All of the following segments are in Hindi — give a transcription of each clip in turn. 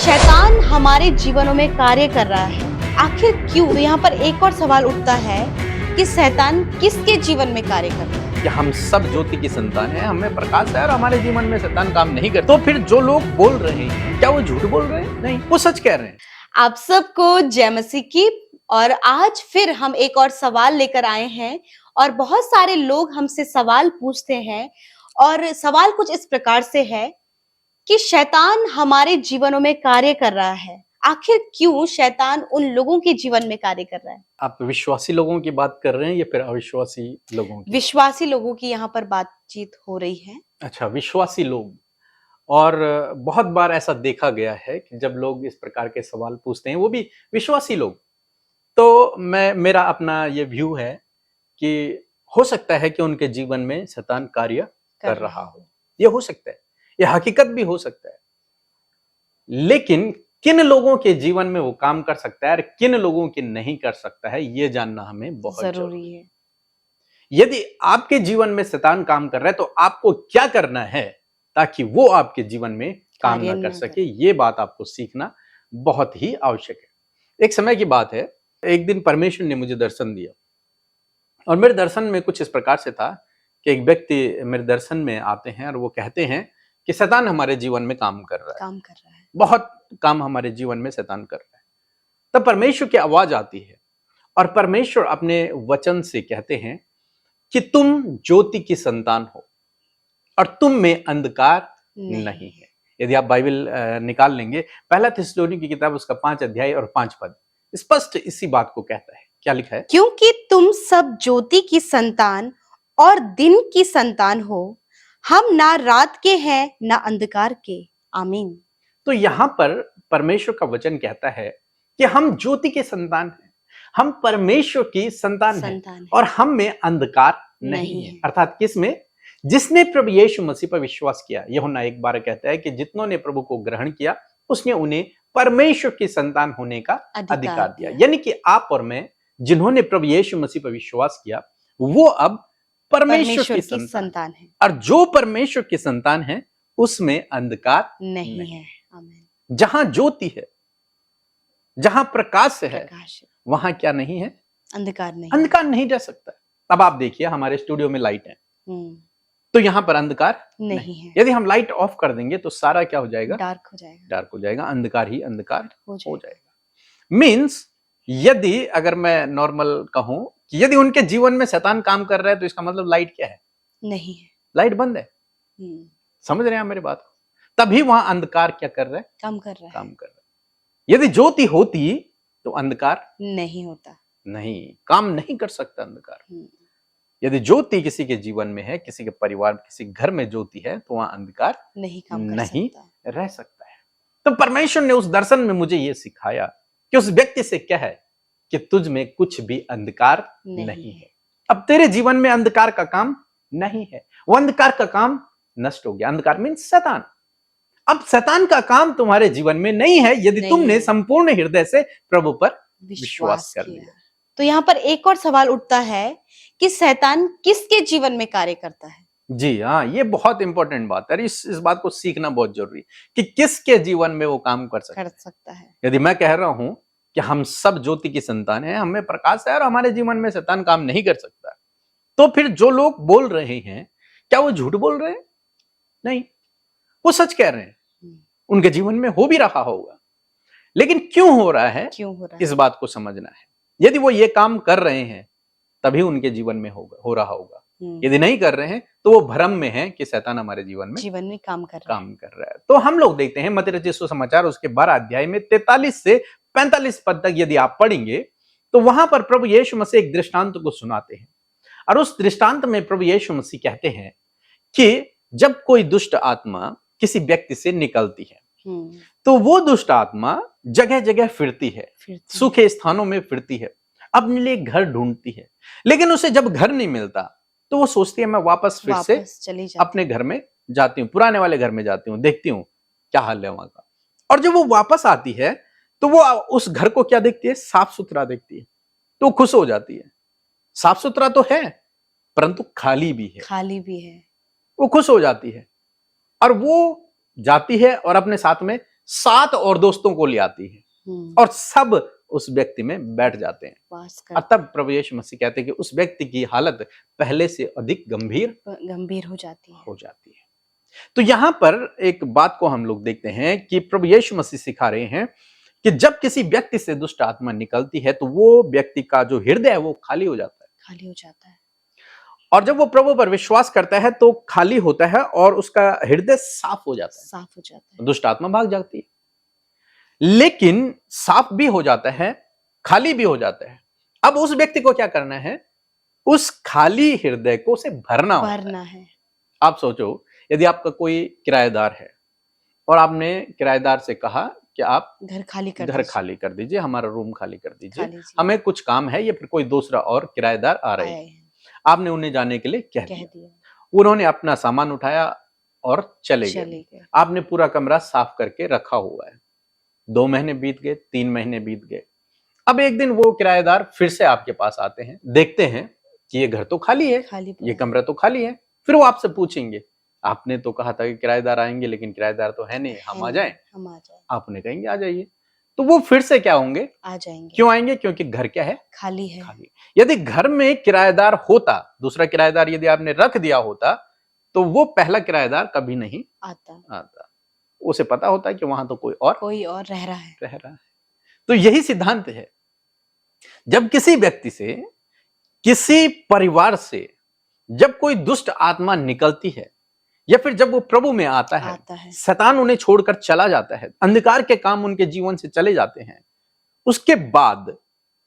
शैतान हमारे जीवनों में कार्य कर रहा है, आखिर क्यों? तो यहाँ पर एक और सवाल उठता है कि शैतान किसके जीवन में कार्य कर रहा है? कि हम सब ज्योति की संतान हैं, हमें प्रकाश है और हमारे जीवन में शैतान काम नहीं करता। तो फिर जो लोग बोल रहे हैं, क्या वो झूठ बोल रहे हैं? नहीं, वो सच कह रहे हैं। आप सबको जय मसीह की। और आज फिर हम एक और सवाल लेकर आए हैं और बहुत सारे लोग हमसे सवाल पूछते हैं और सवाल कुछ इस प्रकार से है कि शैतान हमारे जीवनों में कार्य कर रहा है, आखिर क्यों शैतान उन लोगों के जीवन में कार्य कर रहा है? आप विश्वासी लोगों की बात कर रहे हैं या फिर अविश्वासी लोगों की? विश्वासी लोगों की यहाँ पर बातचीत हो रही है। अच्छा, विश्वासी लोग। और बहुत बार ऐसा देखा गया है कि जब लोग इस प्रकार के सवाल पूछते हैं, वो भी विश्वासी लोग, तो मेरा अपना ये व्यू है कि हो सकता है कि उनके जीवन में शैतान कार्य कर रहा हो। ये हो सकता है, ये हकीकत भी हो सकता है। लेकिन किन लोगों के जीवन में वो काम कर सकता है और किन लोगों के नहीं कर सकता है, ये जानना हमें बहुत जरूरी है। यदि आपके जीवन में शैतान काम कर रहा है तो आपको क्या करना है ताकि वो आपके जीवन में काम ना कर सके, ये बात आपको सीखना बहुत ही आवश्यक है। एक समय की बात है, एक दिन परमेश्वर ने मुझे दर्शन दिया और मेरे दर्शन में कुछ इस प्रकार से था कि एक व्यक्ति मेरे दर्शन में आते हैं और वो कहते हैं कि शैतान हमारे जीवन में काम कर रहा है, बहुत काम हमारे जीवन में शैतान कर रहा है। तब परमेश्वर की आवाज आती है और परमेश्वर अपने वचन से कहते हैं कि तुम ज्योति की संतान हो और तुम में अंधकार नहीं है। यदि आप बाइबल निकाल लेंगे, पहला थिस्सलुनीकी की किताब उसका 5 अध्याय और 5 पद स्पष्ट इसी बात को कहता है। क्या लिखा है? क्योंकि तुम सब ज्योति की संतान और दिन की संतान हो, हम ना रात के हैं ना अंधकार के। आमीन। तो यहाँ पर परमेश्वर का वचन कहता है कि हम ज्योति के संतान हैं, हम परमेश्वर की संतान हैं और हम में अंधकार नहीं है। अर्थात किस में? जिसने प्रभु यीशु मसीह पर विश्वास किया। यूहन्ना 1:12 कहता है कि जितनों ने प्रभु को ग्रहण किया उसने उन्हें परमेश्वर की संतान होने का अधिकार दिया। यानी कि आप और मैं जिन्होंने प्रभु यीशु मसीह पर विश्वास किया वो अब परमेश्वर की संतान है और जो परमेश्वर की संतान है उसमें अंधकार नहीं है। जहां ज्योति है, जहां प्रकाश है, वहां क्या नहीं है? अंधकार नहीं रह सकता। अब आप देखिए, हमारे स्टूडियो में लाइट है तो यहाँ पर अंधकार नहीं है। यदि हम लाइट ऑफ कर देंगे तो सारा क्या हो जाएगा? डार्क हो जाएगा, अंधकार ही अंधकार हो जाएगा। मीन्स यदि अगर मैं नॉर्मल कहूं कि यदि उनके जीवन में शैतान काम कर रहा है तो इसका मतलब लाइट क्या है? नहीं है, लाइट बंद है। समझ रहे हैं आप मेरी बात को? तभी वहां अंधकार क्या कर रहा है? काम कर रहा है। यदि ज्योति होती तो अंधकार नहीं होता, नहीं, काम नहीं कर सकता अंधकार। यदि ज्योति किसी के जीवन में है, किसी के परिवार, किसी घर में ज्योति है तो वहां अंधकार नहीं रह सकता है। तो परमेश्वर ने उस दर्शन में मुझे यह सिखाया कि उस व्यक्ति से क्या है कि तुझ में कुछ भी अंधकार नहीं है। अब तेरे जीवन में अंधकार का काम नहीं है, वो अंधकार का काम नष्ट हो गया। अंधकार मीन्स शैतान। अब शैतान का काम तुम्हारे जीवन में नहीं है यदि तुमने संपूर्ण हृदय से प्रभु पर विश्वास कर लिया। तो यहाँ पर एक और सवाल उठता है कि शैतान किसके जीवन में कार्य करता है? जी हाँ, ये बहुत इंपॉर्टेंट बात है। इस बात को सीखना बहुत जरूरी कि किसके जीवन में वो काम कर सकता है। यदि मैं कह रहा हूं कि हम सब ज्योति की संतान हैं, हमें प्रकाश है और हमारे जीवन में शैतान काम नहीं कर सकता, तो फिर जो लोग बोल रहे हैं क्या वो झूठ बोल रहे हैं? नहीं, वो सच कह रहे हैं। उनके जीवन में हो भी रहा होगा, लेकिन क्यों हो रहा है, इस बात को समझना है। यदि वो ये काम कर रहे हैं तभी उनके जीवन में हो रहा होगा। यदि नहीं कर रहे हैं तो वो भ्रम में है कि शैतान हमारे जीवन में काम कर रहा है। तो हम लोग देखते हैं मत्ती रचित सुसमाचार उसके 12 अध्याय में 43 से 45 पद तक यदि आप पढ़ेंगे तो वहां पर प्रभु यीशु मसीह एक दृष्टांत को सुनाते हैं और उस दृष्टांत में प्रभु यीशु मसीह कहते हैं कि जब कोई दुष्ट आत्मा किसी व्यक्ति से निकलती है तो वो दुष्ट आत्मा जगह जगह फिरती है, सूखे स्थानों में फिरती है, अपने लिए घर ढूंढती है, लेकिन उसे जब घर नहीं मिलता तो वो सोचती है मैं वापस फिर से अपने घर में जाती हूँ, पुराने वाले घर में जाती हूँ, देखती हूँ क्या हाल है वहां का। और जब वो वापस आती है तो वो उस घर को क्या देखती है? साफ सुथरा देखती है, तो खुश हो जाती है। साफ सुथरा तो है परंतु खाली भी है, वो खुश हो जाती है और वो जाती है और अपने साथ में 7 और दोस्तों को ले आती है और सब उस व्यक्ति में बैठ जाते हैं। और तब प्रभु यीशु मसीह कहते हैं कि उस व्यक्ति की हालत पहले से अधिक गंभीर हो जाती है। तो यहां पर एक बात को हम लोग देखते हैं कि प्रभु यीशु मसीह सिखा रहे हैं कि जब किसी व्यक्ति से दुष्ट आत्मा निकलती है तो वो व्यक्ति का जो हृदय है वो खाली हो जाता है। और जब वो प्रभु पर विश्वास करता है तो खाली होता है और उसका हृदय साफ हो जाता है। दुष्ट आत्मा भाग जाती है। लेकिन साफ भी हो जाता है, खाली भी हो जाता है। अब उस व्यक्ति को क्या करना है? उस खाली हृदय को उसे भरना है। आप सोचो, यदि आपका कोई किराएदार है और आपने किराएदार से कहा कि आप घर खाली कर दीजिए, हमारा रूम खाली कर दीजिए, हमें कुछ काम है, या फिर कोई दूसरा और किराएदार आ रहे हैं, आपने उन्हें जाने के लिए कह दिया। उन्होंने अपना सामान उठाया और चले गए। आपने पूरा कमरा साफ करके रखा हुआ है। 2 महीने बीत गए, 3 महीने बीत गए। अब एक दिन वो किराएदार फिर से आपके पास आते हैं, देखते हैं कि ये घर तो खाली है, ये कमरा तो खाली है। फिर वो आपसे पूछेंगे, आपने तो कहा था कि किराएदार आएंगे, लेकिन किराएदार तो है नहीं, हम आ जाएं? आप उन्हें कहेंगे आ जाइए। तो वो फिर से क्या होंगे? आ जाएंगे। क्यों आएंगे? क्योंकि घर क्या है? खाली है। यदि घर में किराएदार होता, दूसरा किराएदार यदि आपने रख दिया होता, तो वो पहला किराएदार कभी नहीं आता। उसे पता होता है कि वहां तो कोई और रह रहा है। तो यही सिद्धांत है। जब किसी व्यक्ति से, किसी परिवार से जब कोई दुष्ट आत्मा निकलती है, या फिर जब वो प्रभु में आता है, शैतान उन्हें छोड़कर चला जाता है, अंधकार के काम उनके जीवन से चले जाते हैं, उसके बाद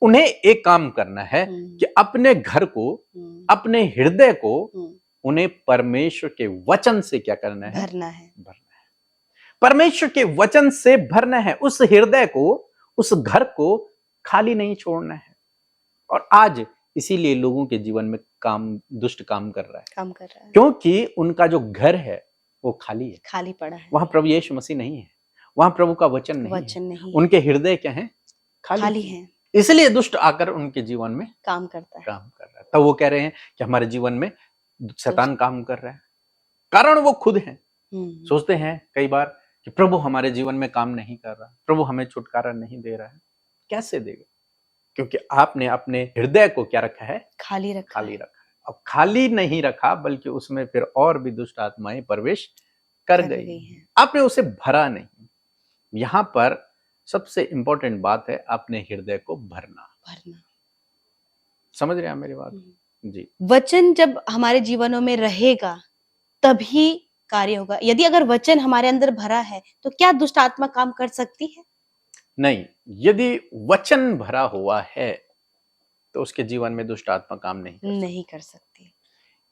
उन्हें एक काम करना है कि अपने घर को, अपने हृदय को उन्हें परमेश्वर के वचन से क्या करना है? भरना है। परमेश्वर के वचन से भरना है। उस हृदय को, उस घर को खाली नहीं छोड़ना है। और आज इसीलिए लोगों के जीवन में दुष्ट काम कर रहा है, क्योंकि उनका जो घर है वो खाली पड़ा है। वहां प्रभु यीशु मसीह नहीं है, वहां प्रभु का वचन नहीं। उनके हृदय क्या है? खाली है। इसलिए दुष्ट आकर उनके जीवन में काम कर रहा है। तब वो कह रहे हैं कि हमारे जीवन में शैतान काम कर रहा है। कारण वो खुद हैं। सोचते हैं कई बार कि प्रभु हमारे जीवन में काम नहीं कर रहा, प्रभु हमें छुटकारा नहीं दे रहा है। कैसे देगा? क्योंकि आपने अपने हृदय को क्या रखा है? खाली रखा है। अब खाली नहीं रखा, बल्कि उसमें फिर और भी दुष्ट आत्माएं प्रवेश कर गई हैं। आपने उसे भरा नहीं। यहां पर सबसे इंपॉर्टेंट बात है अपने हृदय को भरना। समझ रहे हैं मेरी बात? जी। वचन जब हमारे जीवनों में रहेगा तभी कार्य होगा। यदि अगर वचन हमारे अंदर भरा है तो क्या दुष्ट आत्मा काम कर सकती है? नहीं। यदि वचन भरा हुआ है तो उसके जीवन में दुष्ट आत्मा काम नहीं कर सकती।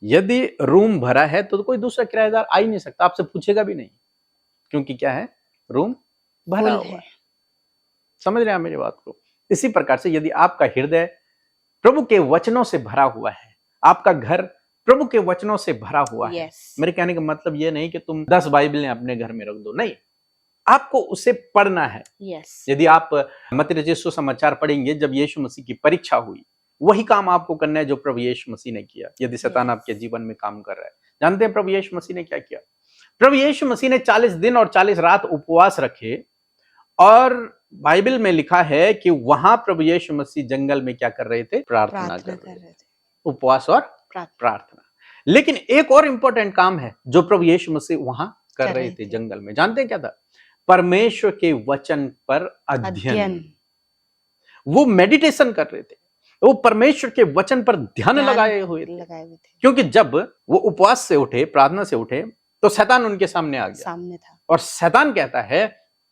यदि रूम भरा है तो कोई दूसरा किराएदार आ ही नहीं सकता, आपसे पूछेगा भी नहीं, क्योंकि क्या है? रूम भरा हुआ है। समझ रहे हैं मेरी बात को? इसी प्रकार से यदि आपका हृदय प्रभु के वचनों से भरा हुआ है, आपका घर प्रभु के वचनों से भरा हुआ है। मेरे कहने का मतलब यह नहीं कि तुम 10 बाइबलें अपने घर में रख दो, नहीं, आपको उसे पढ़ना है। यदि आप मत्ती रचित सुसमाचार पढ़ेंगे, जब यीशु मसीह की परीक्षा हुई, वही काम आपको करना है जो प्रभु यीशु मसीह ने किया। यदि शैतान आपके जीवन में काम कर रहा है, जानते हैं प्रभु यीशु मसीह ने क्या किया? प्रभु यीशु मसीह ने 40 दिन और 40 रात उपवास रखे, और बाइबल में लिखा है कि वहां प्रभु यीशु मसीह जंगल में क्या कर रहे थे? प्रार्थना कर रहे थे। उपवास और प्रार्थना। लेकिन एक और इंपॉर्टेंट काम है जो प्रभु यीशु मसीह वहां कर रहे थे जंगल में। जानते हैं क्या था? परमेश्वर के वचन पर अध्ययन। वो मेडिटेशन कर रहे थे, वो परमेश्वर के वचन पर ध्यान लगाए हुए थे। क्योंकि जब वो उपवास से उठे, प्रार्थना से उठे, तो शैतान उनके सामने आ गया, सामने था। और शैतान कहता है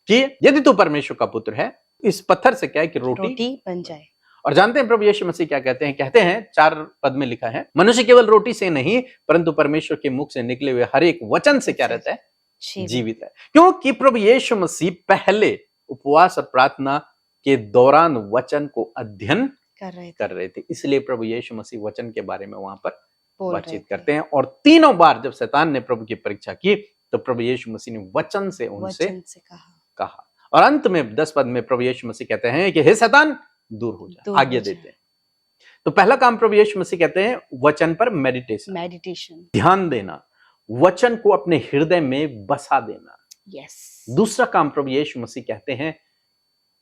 कि यदि तू परमेश्वर का पुत्र है, इस पत्थर से क्या है कि रोटी बन जाए। और जानते हैं प्रभु यीशु मसीह क्या कहते हैं? कहते हैं 4 पद में लिखा है, मनुष्य केवल रोटी से नहीं परंतु परमेश्वर के मुख से निकले हुए हर एक वचन से क्या रहता है? जीवित है। क्योंकि प्रभु यीशु मसीह पहले उपवास और प्रार्थना के दौरान वचन को अध्ययन कर रहे थे। इसलिए प्रभु यीशु मसीह वचन के बारे में वहां पर बातचीत करते हैं। और 3 बार जब शैतान ने प्रभु की परीक्षा की तो प्रभु यीशु मसीह ने वचन से उनसे कहा। और अंत में 10 पद में प्रभु यीशु मसीह कहते हैं कि हे शैतान दूर हो जा, आज्ञा देते हैं। तो पहला काम प्रभु यीशु मसीह कहते हैं वचन पर मेडिटेशन, ध्यान देना, वचन को अपने हृदय में बसा देना। यस। दूसरा काम प्रभु यीशु मसीह कहते हैं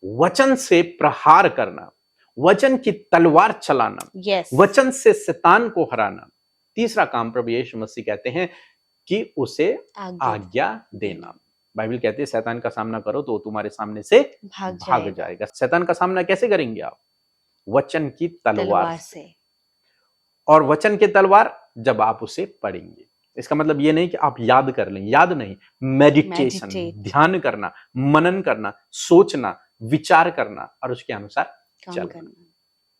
वचन से प्रहार करना, वचन की तलवार चलाना, यस। वचन से शैतान को हराना। तीसरा काम प्रभु यीशु मसीह कहते हैं कि उसे आज्ञा देना। बाइबल कहती है शैतान का सामना करो तो वो तुम्हारे सामने से भाग जाएगा। शैतान का सामना कैसे करेंगे आप? वचन की तलवार से। और वचन की तलवार जब आप उसे पढ़ेंगे, इसका मतलब ये नहीं कि आप याद कर लें, याद नहीं, मेडिटेशन, ध्यान करना, मनन करना, सोचना, विचार करना और उसके अनुसार चलना।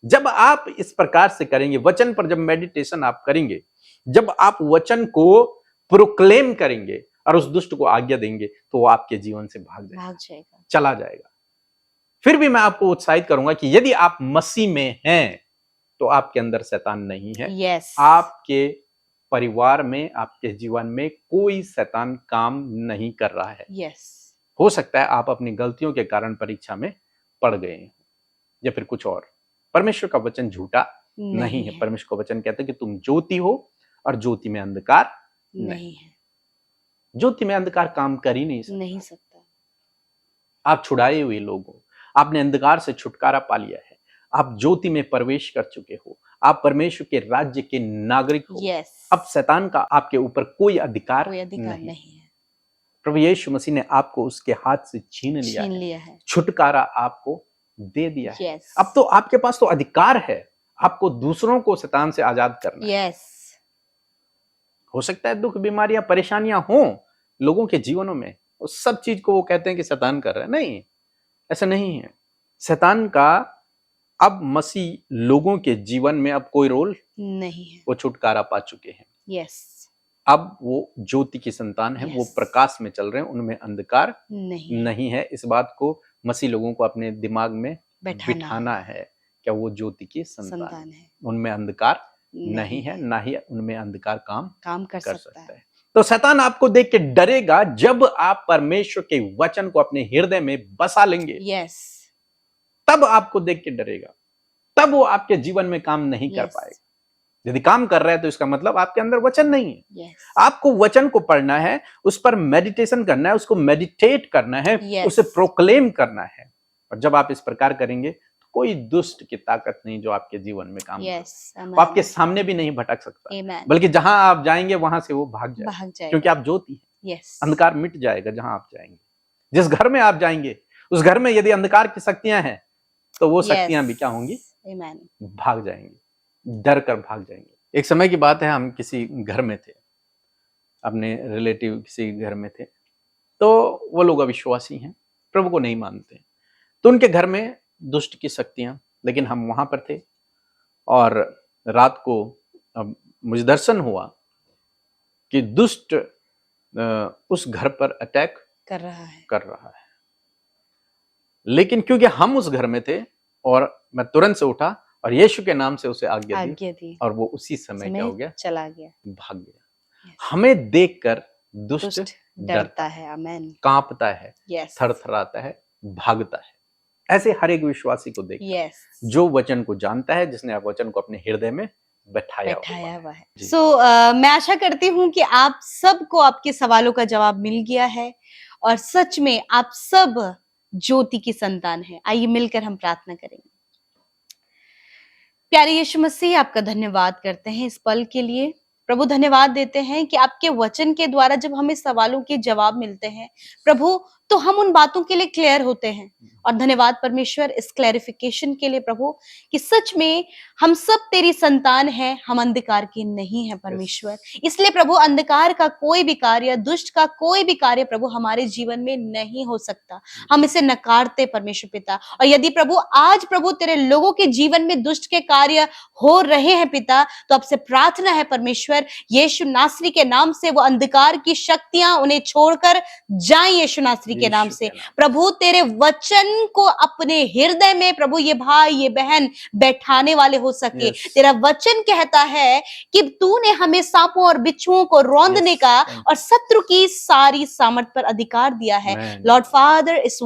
जब आप इस प्रकार से करेंगे, वचन पर जब मेडिटेशन आप करेंगे, जब आप वचन को प्रोक्लेम करेंगे और उस दुष्ट को आज्ञा देंगे तो वो आपके जीवन से भाग जाएगा, चला जाएगा। फिर भी मैं आपको उत्साहित करूंगा कि यदि आप मसीह में हैं तो आपके अंदर शैतान नहीं है। yes. आपके परिवार में, आपके जीवन में कोई शैतान काम नहीं कर रहा है। yes. हो सकता है आप अपनी गलतियों के कारण परीक्षा में पड़ गए हैं या फिर कुछ और। परमेश्वर का वचन झूठा नहीं है। परमेश्वर का वचन कहता है कि तुम ज्योति हो और ज्योति में अंधकार नहीं है। ज्योति में अंधकार काम कर ही नहीं सकता। आप छुड़ाए हुए लोग हो, आपने अंधकार से छुटकारा पा लिया है, आप ज्योति में प्रवेश कर चुके हो, आप परमेश्वर के राज्य के नागरिक हो। yes. अब शैतान का आपके ऊपर कोई अधिकार नहीं है। प्रभु यीशु मसीह ने आपको उसके हाथ से छीन लिया है। छुटकारा आपको दे दिया है। yes. अब तो आपके पास तो अधिकार है आपको दूसरों को शैतान से आजाद करना। yes. हो सकता है दुख, बीमारियां, परेशानियां हो लोगों के जीवनों में, उस सब चीज को वो कहते हैं कि शैतान कर रहा है। नहीं, ऐसा नहीं है। शैतान का अब मसीह लोगों के जीवन में अब कोई रोल नहीं है। वो छुटकारा पा चुके हैं। yes. अब वो ज्योति की संतान है। yes. वो प्रकाश में चल रहे हैं, उनमें अंधकार नहीं है। इस बात को मसीह लोगों को अपने दिमाग में बिठाना है। क्या वो ज्योति की संतान है, उनमें अंधकार नहीं है, ना ही उनमें अंधकार काम कर सकता है। तो शैतान आपको देख के डरेगा जब आप परमेश्वर के वचन को अपने हृदय में बसा लेंगे। yes. तब आपको देख के डरेगा, तब वो आपके जीवन में काम नहीं कर पाएगा। यदि काम कर रहा है तो इसका मतलब आपके अंदर वचन नहीं है। yes. आपको वचन को पढ़ना है, उस पर मेडिटेशन करना है, उसको मेडिटेट करना है, yes. उसे प्रोक्लेम करना है। और जब आप इस प्रकार करेंगे तो कोई दुष्ट की ताकत नहीं जो आपके जीवन में काम yes. वो आपके सामने भी नहीं भटक सकता, बल्कि जहां आप जाएंगे वहां से वो भाग जाएगा, क्योंकि आप ज्योति हैं। yes. अंधकार मिट जाएगा जहां आप जाएंगे। जिस घर में आप जाएंगे उस घर में यदि अंधकार की शक्तियां हैं तो वो शक्तियां भी क्या होंगी? भाग जाएंगी, डर कर भाग जाएंगे। एक समय की बात है, हम किसी घर में थे, अपने रिलेटिव किसी घर में थे, तो वो लोग अविश्वासी हैं, प्रभु को नहीं मानते। तो उनके घर में दुष्ट की शक्तियां, लेकिन हम वहां पर थे और रात को मुझे दर्शन हुआ कि दुष्ट उस घर पर अटैक कर रहा है। लेकिन क्योंकि हम उस घर में थे और मैं तुरंत से उठा और यीशु के नाम से उसे आज्ञा दी और वो उसी समय क्या हो गया? चला गया, भाग गया। हमें देखकर दुष्ट डरता है, आमेन, कांपता है, थरथराता है, भागता है। ऐसे हर एक विश्वासी को देख जो वचन को जानता है, जिसने आप वचन को अपने हृदय में बैठाया हुआ है। मैं आशा करती हूँ कि आप सबको आपके सवालों का जवाब मिल गया है और सच में आप सब ज्योति की संतान है। आइए मिलकर हम प्रार्थना करेंगे। प्यारे यीशु मसीह, आपका धन्यवाद करते हैं इस पल के लिए। प्रभु धन्यवाद देते हैं कि आपके वचन के द्वारा जब हमें सवालों के जवाब मिलते हैं प्रभु, तो हम उन बातों के लिए क्लियर होते हैं। और धन्यवाद परमेश्वर इस क्लैरिफिकेशन के लिए प्रभु, कि सच में हम सब तेरी संतान हैं, हम अंधकार के नहीं हैं परमेश्वर। इसलिए प्रभु अंधकार का कोई भी कार्य, दुष्ट का कोई भी कार्य प्रभु हमारे जीवन में नहीं हो सकता। हम इसे नकारते परमेश्वर पिता। और यदि प्रभु आज प्रभु तेरे लोगों के जीवन में दुष्ट के कार्य हो रहे हैं पिता, तो आपसे प्रार्थना है परमेश्वर, यीशु नासरी के नाम से वो अंधकार की शक्तियां उन्हें छोड़कर जाएं यीशु नासरी के नाम से। प्रभु तेरे वचन को अपने हृदय में प्रभु ये भाई ये बहन बैठाने वाले हो सके। तेरा वचन कहता है कि तूने हमें सांपों और बिच्छुओं को रौंदने का और शत्रु की सारी सामर्थ पर अधिकार दिया है। लॉर्ड फादर, इस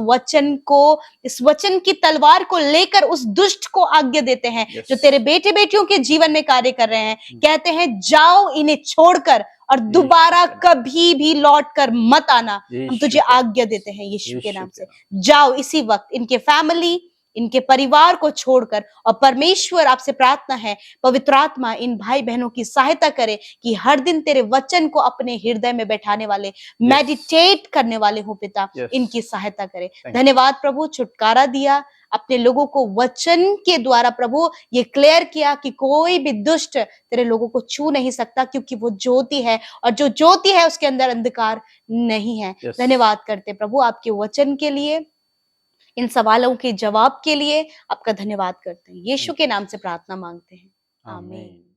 वचन की तलवार को लेकर उस दुष्ट को आज्ञा देते हैं जो तेरे बेटे बेटियों के जीवन में कार्य कर रहे हैं। कहते हैं जाओ इन्हें छोड़कर और दोबारा कभी भी लौट कर मत आना। हम तुझे आज्ञा देते हैं यीशु के नाम से। जाओ इसी वक्त इनके फैमिली, इनके परिवार को छोड़कर, और परमेश्वर आपसे प्रार्थना है पवित्र आत्मा इन भाई बहनों की सहायता करे कि हर दिन तेरे वचन को अपने हृदय में बैठाने वाले, मेडिटेट करने वाले हो पिता, इनकी सहायता करे। धन्यवाद प्रभु, छुटकारा दिया अपने लोगों को वचन के द्वारा प्रभु, ये क्लियर किया कि कोई भी दुष्ट तेरे लोगों को छू नहीं सकता, क्योंकि वो ज्योति है और जो ज्योति है उसके अंदर अंधकार नहीं है। धन्यवाद करते प्रभु आपके वचन के लिए, इन सवालों के जवाब के लिए आपका धन्यवाद करते हैं। यीशु के नाम से प्रार्थना मांगते हैं, आमीन।